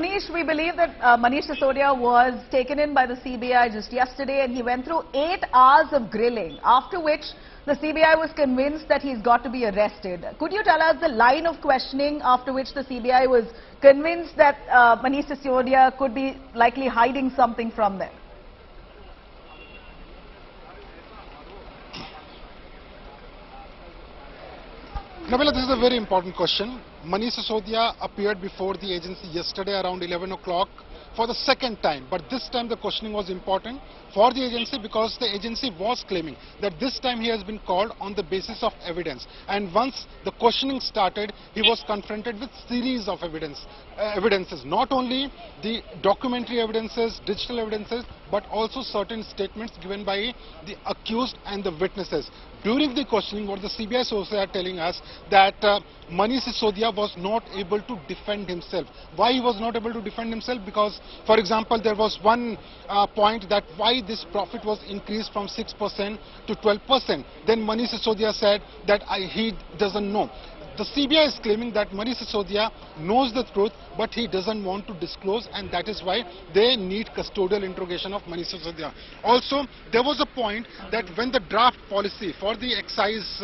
Manish, we believe that Manish Sisodia was taken in by the CBI just yesterday and he went through 8 hours of grilling, after which the CBI was convinced that he's got to be arrested. Could you tell us the line of questioning after which the CBI was convinced that Manish Sisodia could be likely hiding something from them? Nabila, this is a very important question. Manish Sisodia appeared before the agency yesterday around 11 o'clock for the second time. But this time the questioning was important for the agency because the agency was claiming that this time he has been called on the basis of evidence. And once the questioning started, he was confronted with series of evidences. Not only the documentary evidences, digital evidences, but also certain statements given by the accused and the witnesses. During the questioning, what the CBI sources are telling us that Manish Sisodia was not able to defend himself. Why he was not able to defend himself? Because, for example, there was one point that why this profit was increased from 6% to 12%. Then Manish Sisodia said that he doesn't know. The CBI is claiming that Manish Sisodia knows the truth, but he doesn't want to disclose, and that is why they need custodial interrogation of Manish Sisodia. Also, there was a point that when the draft policy for the excise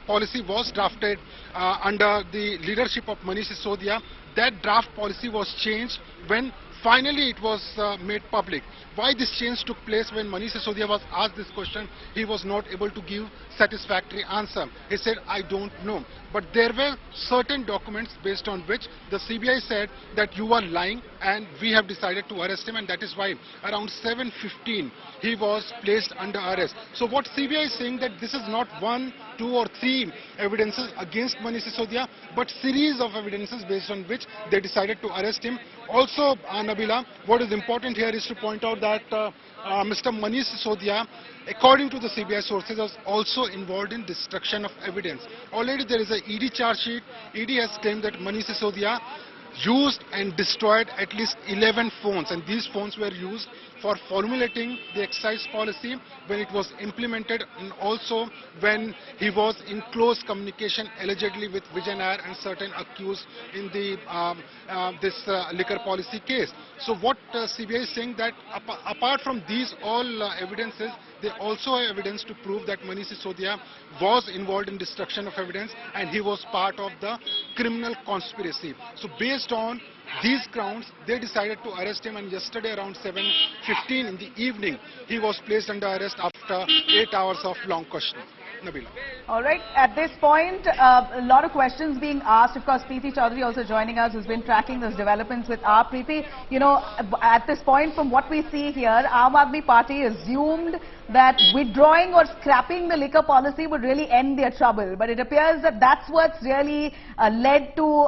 policy was drafted under the leadership of Manish Sisodia, that draft policy was changed when finally it was made public. Why this change took place? When Manish Sisodia was asked this question, he was not able to give satisfactory answer. He said, I don't know. But there were certain documents based on which the CBI said that you are lying and we have decided to arrest him, and that is why around 7:15 he was placed under arrest. So what CBI is saying that this is not 1, 2 or 3 evidences against Manish Sisodia, but series of evidences based on which they decided to arrest him. Also, Nabila, what is important here is to point out that Mr. Manish Sisodia, according to the CBI sources, was also involved in destruction of evidence. Already there is an ED charge sheet. ED has claimed that Manish Sisodia used and destroyed at least 11 phones, and these phones were used for formulating the excise policy when it was implemented, and also when he was in close communication allegedly with Vijay Nair and certain accused in the this liquor policy case. So what CBI is saying that apart from these all evidences, they also have evidence to prove that Manish Sisodia was involved in destruction of evidence and he was part of the criminal conspiracy. So based on these grounds, they decided to arrest him, and yesterday around 7:15 in the evening, he was placed under arrest after 8 hours of long questioning. Nabila. All right. At this point, a lot of questions being asked. Of course, Preeti Chaudhary also joining us, who's been tracking those developments with our Preeti. You know, at this point, from what we see here, Aam Aadmi Party assumed that withdrawing or scrapping the liquor policy would really end their trouble. But it appears that that's what's really led to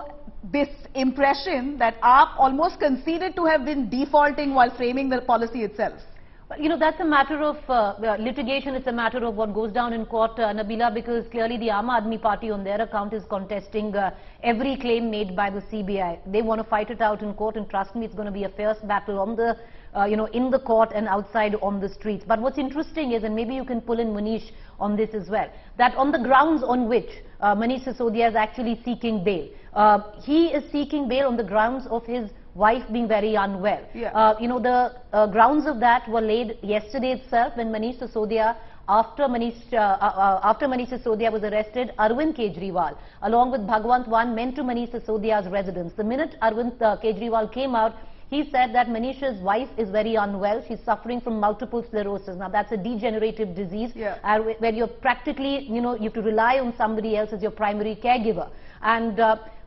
this impression that AAP almost conceded to have been defaulting while framing the policy itself. You know, that's a matter of litigation. It's a matter of what goes down in court, Nabila, because clearly the Aam Aadmi Party on their account is contesting every claim made by the CBI. They want to fight it out in court, and trust me, it's going to be a fierce battle on the, in the court and outside on the streets. But what's interesting is, and maybe you can pull in Manish on this as well, that on the grounds on which Manish Sisodia is actually seeking bail, he is seeking bail on the grounds of his wife being very unwell. Yeah. The grounds of that were laid yesterday itself when Manish Sisodia, after Manish Sisodia was arrested, Arvind Kejriwal, along with Bhagwant Wan, went to Manish Sisodia's residence. The minute Arvind Kejriwal came out, he said that Manish's wife is very unwell. She's suffering from multiple sclerosis. Now, that's a degenerative disease, yeah, where you're practically, you have to rely on somebody else as your primary caregiver. And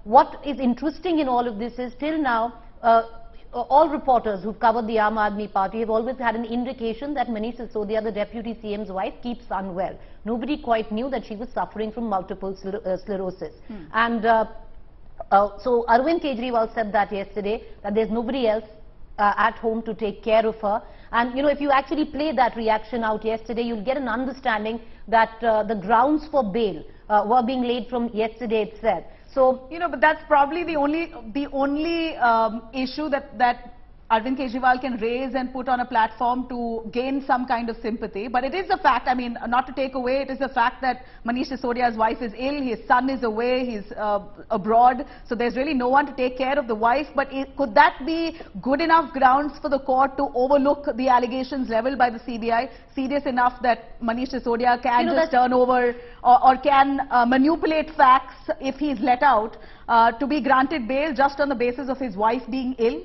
what is interesting in all of this is, till now, all reporters who've covered the Aam Aadmi Party have always had an indication that Manish Sisodia, the Deputy CM's wife, keeps unwell. Nobody quite knew that she was suffering from multiple sclerosis. And so Arvind Kejriwal said that yesterday, that there's nobody else at home to take care of her. And, if you actually play that reaction out yesterday, you'll get an understanding that the grounds for bail were being laid from yesterday itself. So, but that's probably the only issue that Arvind Kejriwal can raise and put on a platform to gain some kind of sympathy. But it is a fact, I mean, not to take away, it is a fact that Manish Sisodia's wife is ill, his son is away, he's abroad, so there's really no one to take care of the wife. But could that be good enough grounds for the court to overlook the allegations leveled by the CBI, serious enough that Manish Sisodia can just turn over or can manipulate facts if he's let out to be granted bail just on the basis of his wife being ill?